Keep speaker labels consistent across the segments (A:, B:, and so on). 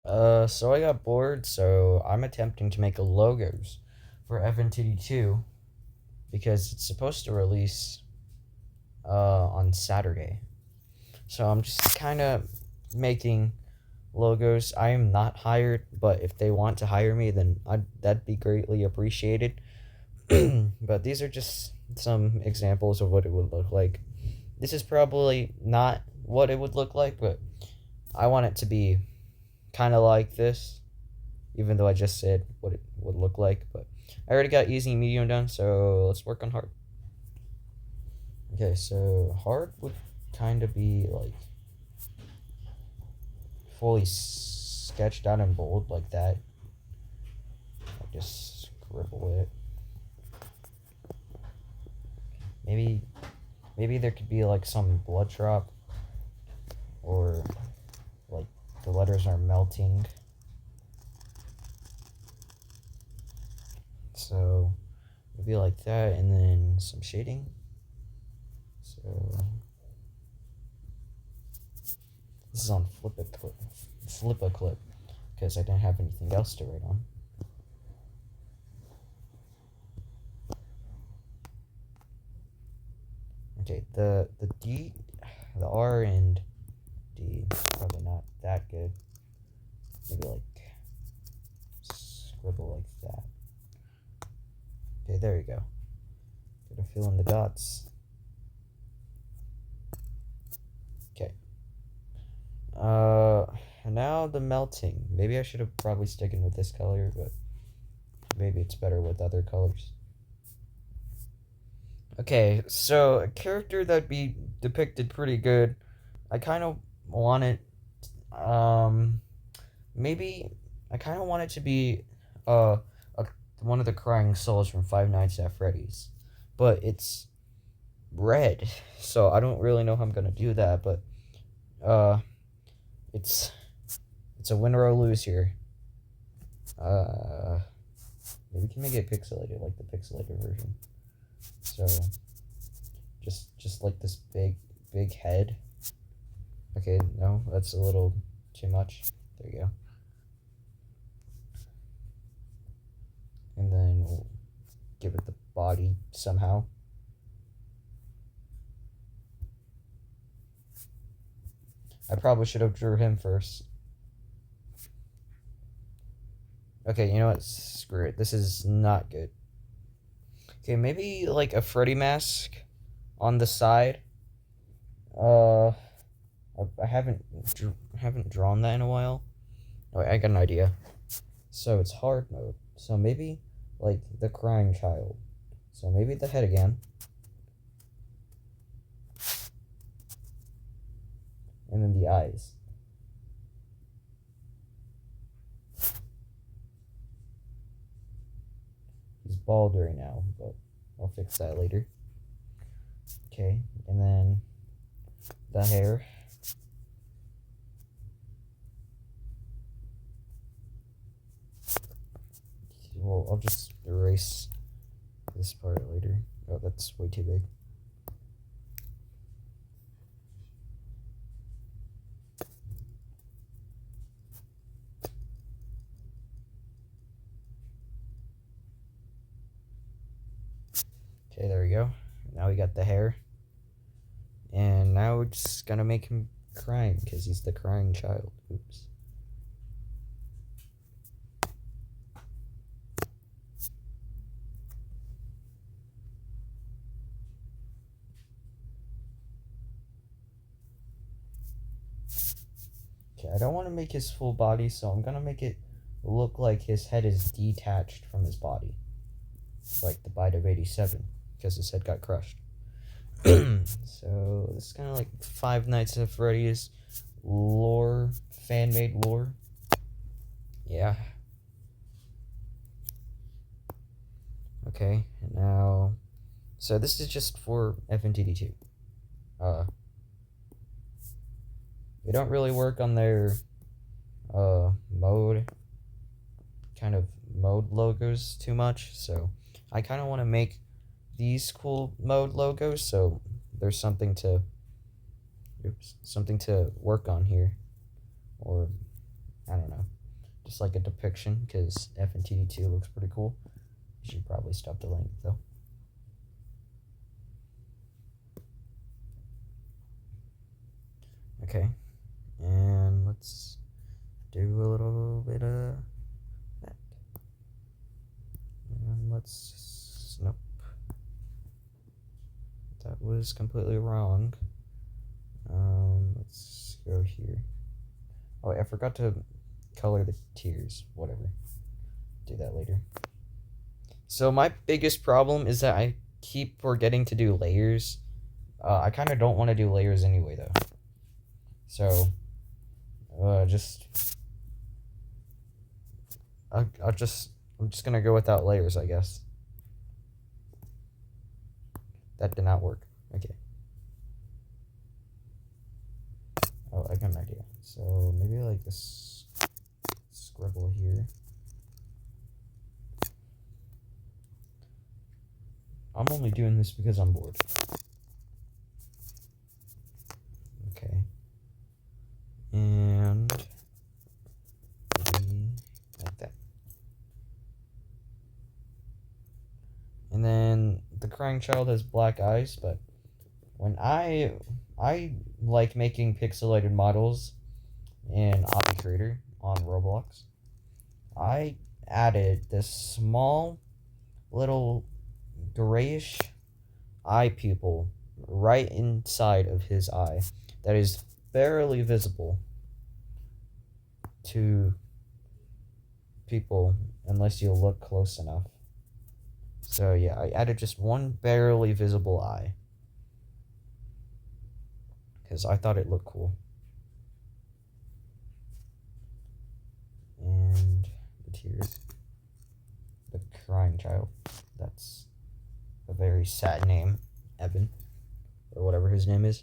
A: So I got bored, so I'm attempting to make logos for Fntd 2 because it's supposed to release on Saturday. So I'm just kind of making logos. I am not hired, but if they want to hire me, then that'd be greatly appreciated. But these are just some examples of what it would look like. This is probably not what it would look like, but I want it to be kind of like this, even though I just said what it would look like. But I already got easy and medium done, so let's work on hard. Okay, so hard would kind of be like fully sketched out in bold like that. I just scribble it. Maybe there could be like some blood drop, or like the letters are melting. So maybe like that, and then some shading. So this is on flip a clip, because I didn't have anything else to write on. Okay, the D, the R and D probably not that good. Maybe like scribble like that. Okay, there you go. Gotta fill in the dots. Okay. Now the melting. Maybe I should have probably sticking with this color, but maybe it's better with other colors. Okay, so a character that'd be depicted pretty good. I kind of want it, maybe I kind of want it to be uh one of the crying souls from Five Nights at Freddy's, but it's red, so I don't really know how I'm gonna do that. But uh, it's a win or a lose here. Maybe we can make it pixelated, like the pixelated version. So just like this big head. Okay, no, that's a little too much. There you go. And then we'll give it the body somehow. I probably should have drew him first. Okay, you know what? Screw it. This is not good. Okay, maybe like a Freddy mask on the side. I haven't drawn that in a while. Oh, I got an idea. So it's hard mode. So maybe like the crying child. So maybe the head again. And then the eyes. He's bald right now, but I'll fix that later. Okay, and then the hair. Well, I'll just erase this part later. Oh, that's way too big. Okay, there we go. Now we got the hair. And now we're just gonna make him crying, because he's the crying child. Oops. Okay, I don't want to make his full body, so I'm gonna make it look like his head is detached from his body. Like the Bite of 87, because his head got crushed. So this is kind of like Five Nights at Freddy's lore, fan-made lore. Yeah. Okay, now, so this is just for Fntd 2. They don't really work on their mode logos too much, so I kind of want to make these cool mode logos, so there's something to work on here, or I don't know. just like a depiction, because Fntd 2 looks pretty cool. You should probably stop delaying it though. Okay, and let's do a little bit of that. And let's, nope, that was completely wrong. Let's go here. Oh, I forgot to color the tiers. Whatever. Do that later. So my biggest problem is that I keep forgetting to do layers. I kind of don't want to do layers anyway, though. So, I'm just gonna go without layers, I guess. That did not work. Okay. Oh, I got an idea. So maybe like this scribble here. I'm only doing this because I'm bored. Okay. And maybe like that. And then the crying child has black eyes, but when I like making pixelated models in Obby Creator on Roblox, I added this small little grayish eye pupil right inside of his eye that is barely visible to people unless you look close enough. So yeah, I added just one barely visible eye because I thought it looked cool. And the tears. The crying child. That's a very sad name. Evan. Or whatever his name is.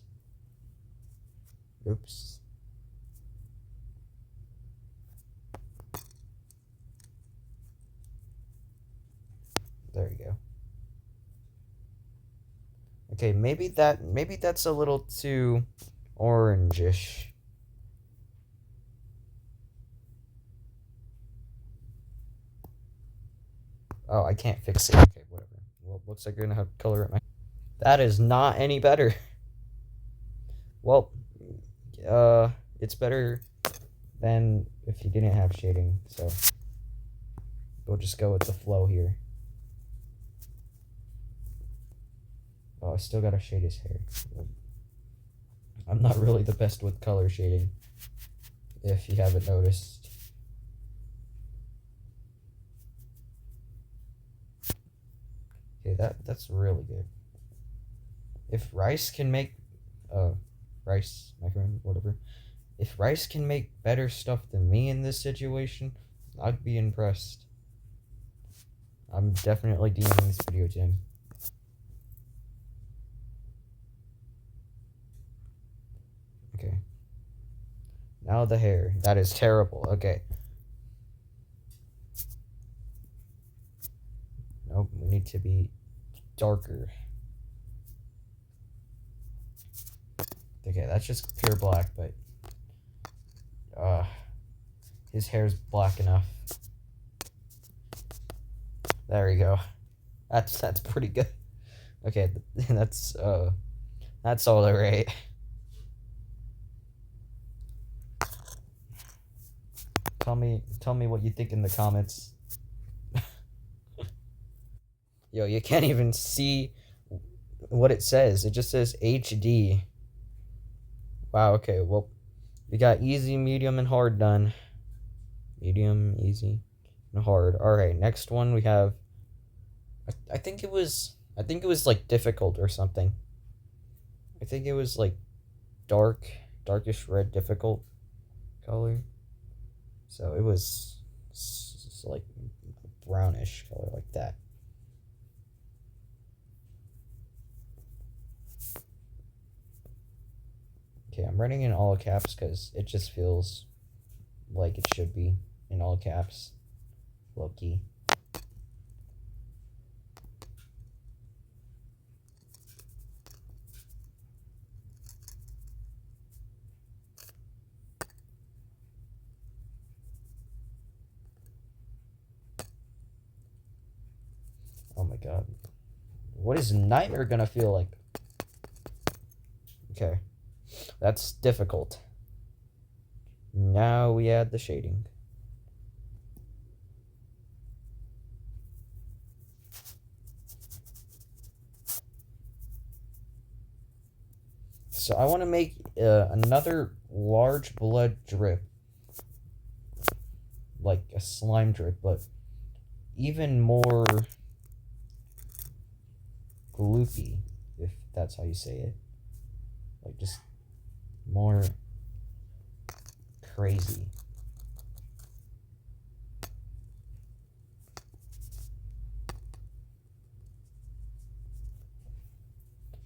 A: Oops. There you go. Okay, maybe that's a little too orangish. Oh, I can't fix it. Okay, whatever. Well, looks like you're gonna have to color it. That is not any better. Well, it's better than if you didn't have shading, so we'll just go with the flow here. Oh, I still gotta shade his hair. I'm not really the best with color shading, if you haven't noticed. Okay, that's really good. If Rice can make, Rice, my friend, whatever. If Rice can make better stuff than me in this situation, I'd be impressed. I'm definitely DMing this video to him. Okay. Now the hair. That is terrible. Okay. Nope, we need to be darker. Okay, that's just pure black, but his hair's black enough. There we go. That's pretty good. Okay, that's all right. Tell me what you think in the comments. Yo, you can't even see what it says. It just says HD. Wow, okay, well, we got easy, medium, and hard done. Medium, easy, and hard. Alright, next one we have, I think it was like difficult or something. I think it was like darkish red difficult color. So it was like brownish color like that. Okay, I'm writing in all caps because it just feels like it should be in all caps. Low-key. god. What is Nightmare gonna feel like? Okay. That's difficult. Now we add the shading. So I want to make another large blood drip. Like a slime drip, but even more gloopy, if that's how you say it. Like, just more crazy.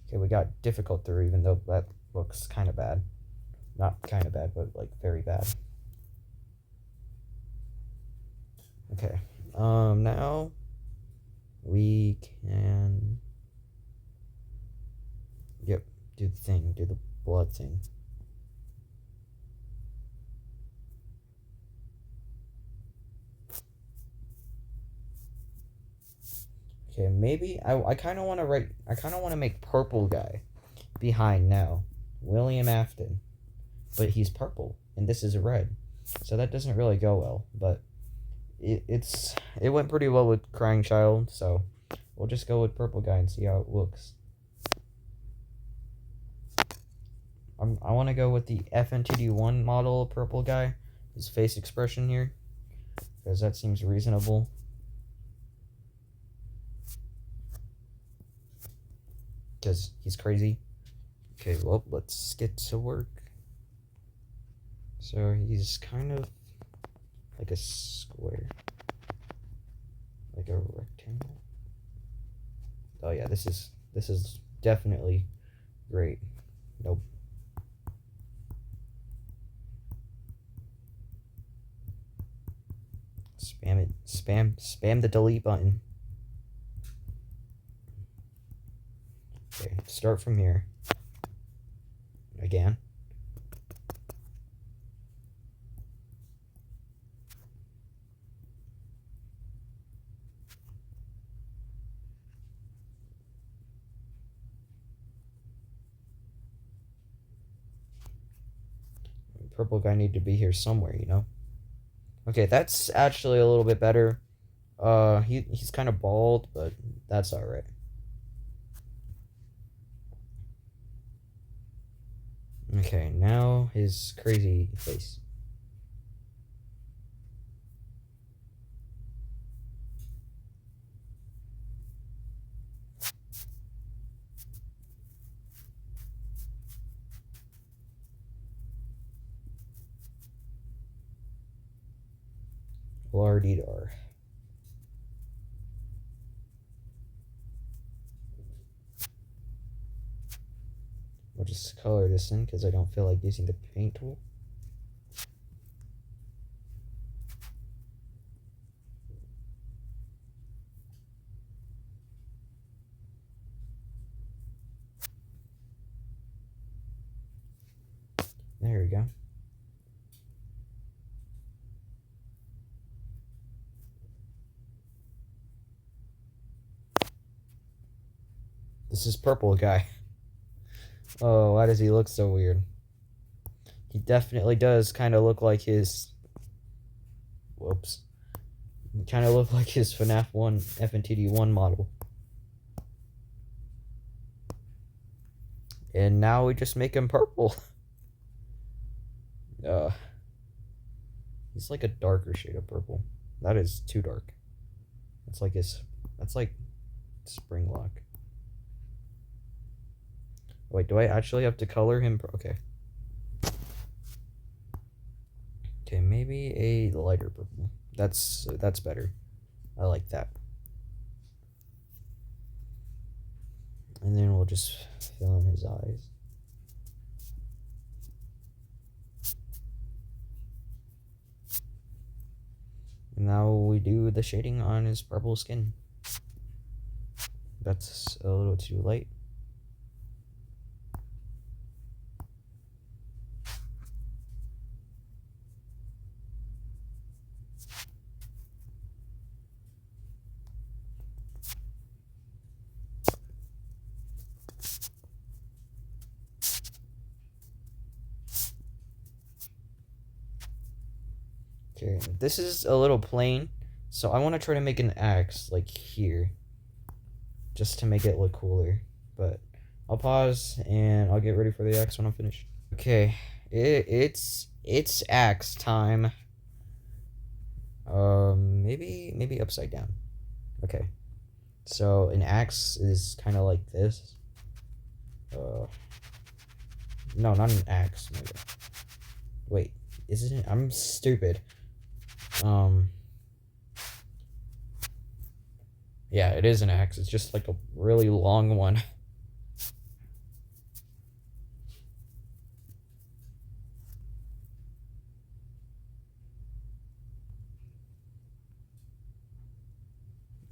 A: Okay, we got difficult through, even though that looks kind of bad. Not kind of bad, but like very bad. Okay, now we can, yep, do the thing, do the blood thing. Okay, maybe I kind of want to make purple guy behind now, William Afton, but he's purple and this is red, so that doesn't really go well. But it went pretty well with Crying Child, so we'll just go with purple guy and see how it looks. I want to go with the Fntd 1 model purple guy, his face expression here, because that seems reasonable. Because he's crazy. Okay, well, let's get to work. So he's kind of like a square, like a rectangle. Oh yeah, this is definitely great. Nope. Spam it. Spam the delete button. Okay, start from here. Again. Purple guy need to be here somewhere, you know? Okay, that's actually a little bit better. He's kind of bald, but that's alright. Okay, now his crazy face. Lardidar. We'll just color this in because I don't feel like using the paint tool. There we go. This is purple guy. Oh, why does he look so weird? He definitely does kind of look like his... Whoops. He kind of look like his FNAF 1 Fntd 1 model. And now we just make him purple. He's like a darker shade of purple. That is too dark. That's like spring lock. Wait, do I actually have to color him? Okay. Okay, maybe a lighter purple. That's better. I like that. And then we'll just fill in his eyes. And now we do the shading on his purple skin. That's a little too light. Okay, this is a little plain, so I want to try to make an axe like here, just to make it look cooler. But I'll pause and I'll get ready for the axe when I'm finished. Okay, it's axe time. Maybe upside down. Okay, so an axe is kind of like this. No, not an axe. Maybe. Wait, isn't it? I'm stupid. Yeah, it is an axe. It's just like a really long one.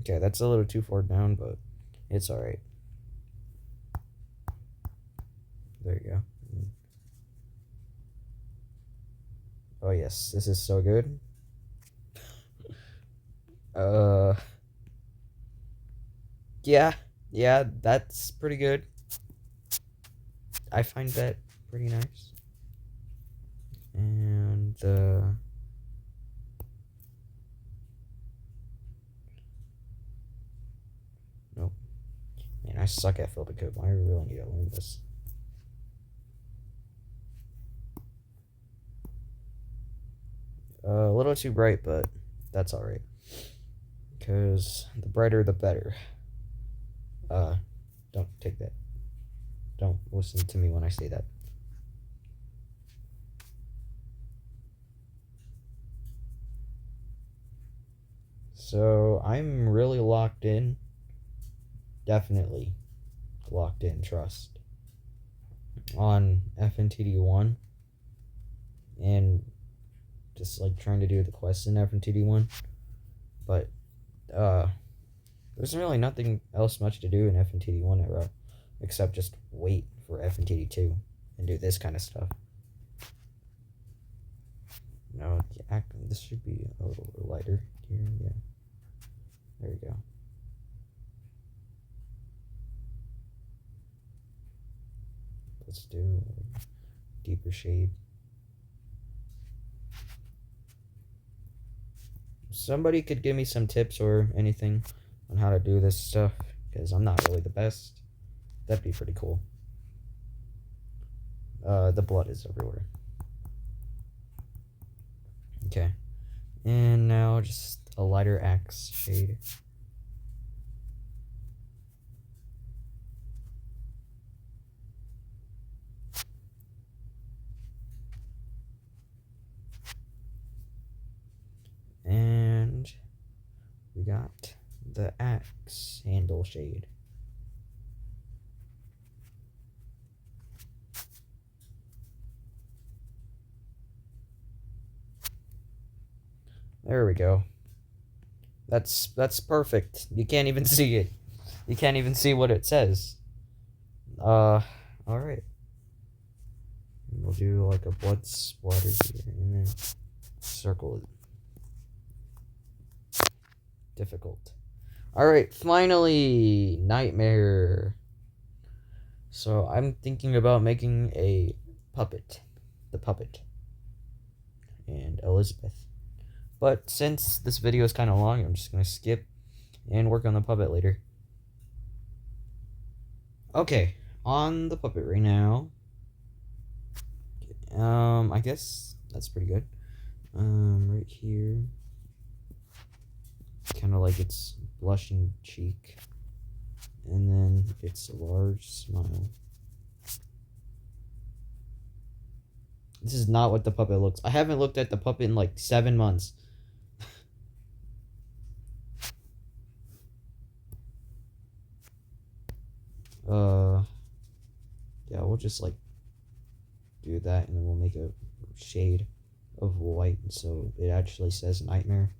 A: Okay, that's a little too far down, but it's alright. There you go. Oh yes, this is so good. Yeah, that's pretty good. I find that pretty nice. And nope. Man, I suck at flipping code. I really need to learn this. A little too bright, but that's alright. Because the brighter the better. Don't take that. Don't listen to me when I say that. So I'm really locked in. Definitely locked in, trust. On Fntd 1. And just like trying to do the quests in Fntd 1. But there's really nothing else much to do in Fntd 1 era, except just wait for Fntd 2 and do this kind of stuff. No, this should be a little lighter here. Yeah, there we go. Let's do a deeper shade. Somebody could give me some tips or anything on how to do this stuff, because I'm not really the best. That'd be pretty cool. The blood is everywhere. Okay. And now just a lighter axe shade. And we got the axe handle shade. There we go. That's perfect. You can't even see it. You can't even see what it says. Alright. We'll do like a blood splatter here and then circle it. Difficult. Alright, finally! Nightmare. So I'm thinking about making a puppet. The puppet. And Elizabeth. But since this video is kind of long, I'm just going to skip and work on the puppet later. Okay, on the puppet right now. I guess that's pretty good. Right here. Kind of like its blushing cheek. And then its large smile. This is not what the puppet looks. I haven't looked at the puppet in like 7 months. Yeah, we'll just like do that and then we'll make a shade of white so it actually says nightmare.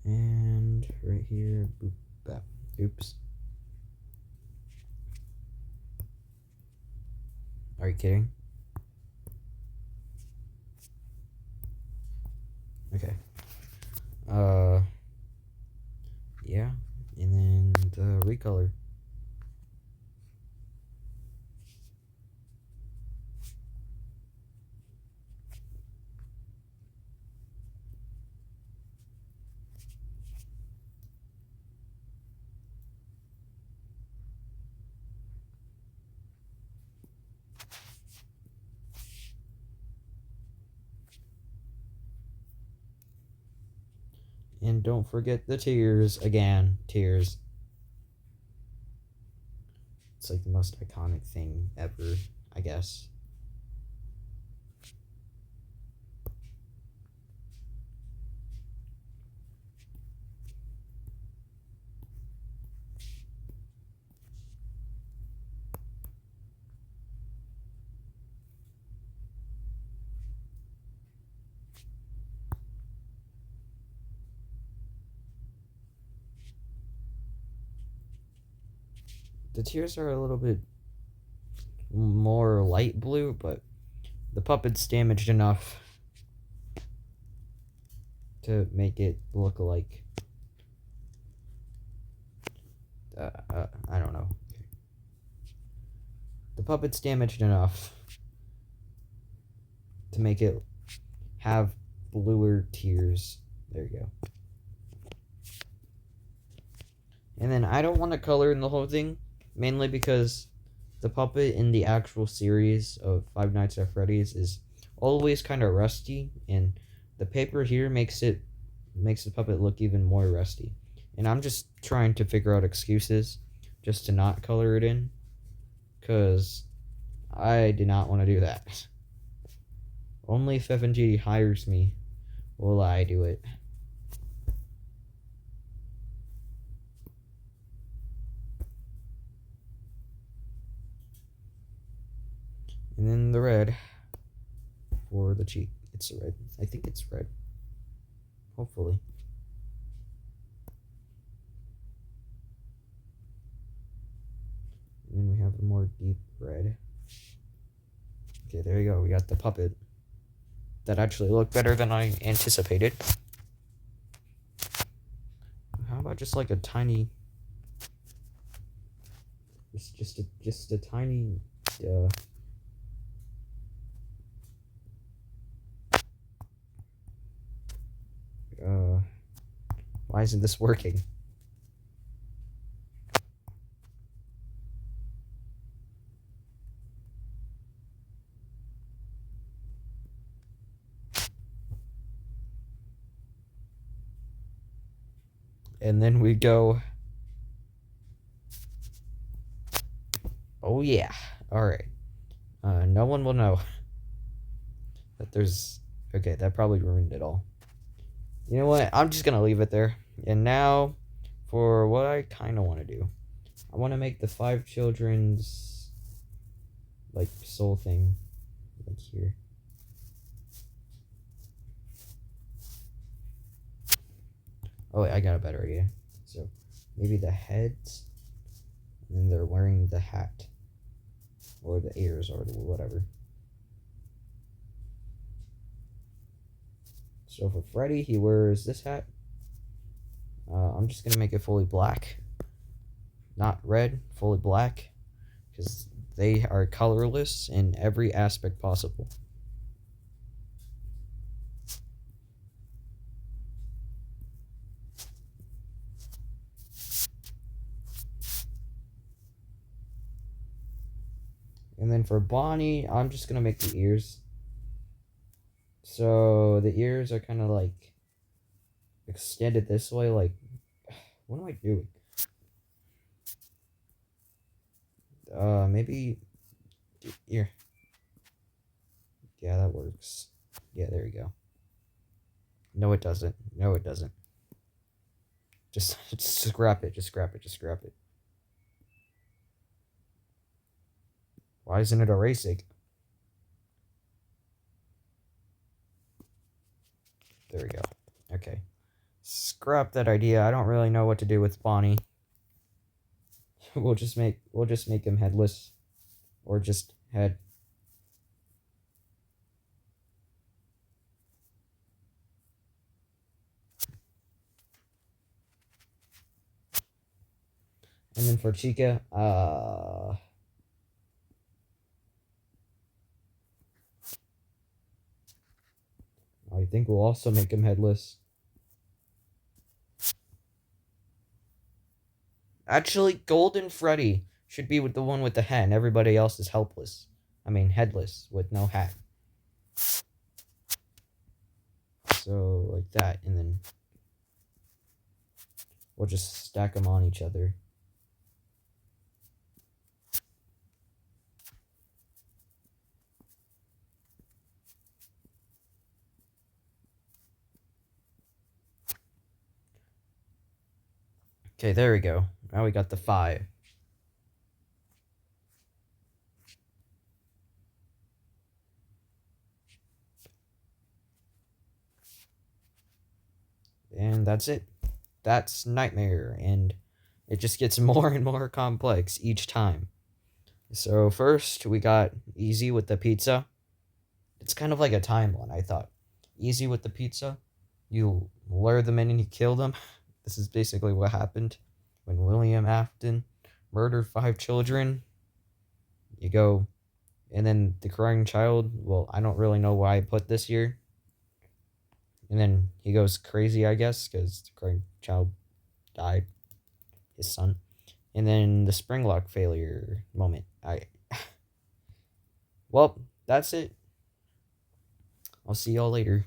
A: And right here, boop, bap, oops. Are you kidding? color. And don't forget the tears again. Tears. It's like the most iconic thing ever, I guess. The tears are a little bit more light blue, but the puppet's damaged enough to make it look like I don't know. The puppet's damaged enough to make it have bluer tears. There you go. And then I don't want to color in the whole thing, mainly because the puppet in the actual series of Five Nights at Freddy's is always kind of rusty, and the paper here makes the puppet look even more rusty. And I'm just trying to figure out excuses just to not color it in, because I did not want to do that. Only if Fntd hires me will I do it. And then the red for the cheek. It's red. I think it's red. Hopefully. And then we have a more deep red. Okay, there you go. We got the puppet. That actually looked better than I anticipated. How about just like a tiny... Just a tiny... why isn't this working? And then we go... Oh yeah. Alright. No one will know that there's... Okay, that probably ruined it all. You know what? I'm just gonna leave it there. And now, for what I kind of want to do. I want to make the 5 children's, like, soul thing, like here. Oh wait, I got a better idea. So, maybe the heads, and then they're wearing the hat. Or the ears, or the whatever. So for Freddy, he wears this hat. I'm just going to make it fully black. Not red, fully black. Because they are colorless in every aspect possible. And then for Bonnie, I'm just going to make the ears. So the ears are kind of like extended this way, like, what am I doing? Maybe here. Yeah, that works. Yeah, there you go. No, it doesn't. No, it doesn't. Just scrap it. Just scrap it. Just scrap it. Why isn't it erasing? There we go. Okay. Scrap that idea. I don't really know what to do with Bonnie. We'll just make him headless. Or just head. And then for Chica, I think we'll also make him headless. Actually, Golden Freddy should be with the one with the hat, and everybody else is helpless. I mean, headless with no hat. So, like that, and then we'll just stack them on each other. Okay, there we go. Now we got the 5. And that's it. That's Nightmare, and it just gets more and more complex each time. So first, we got Easy with the pizza. It's kind of like a time one, I thought. Easy with the pizza. You lure them in and you kill them. This is basically what happened when William Afton murdered 5 children. You go, and then the crying child, well, I don't really know why I put this here. And then he goes crazy, I guess, because the crying child died, his son. And then the spring lock failure moment. Well, that's it. I'll see y'all later.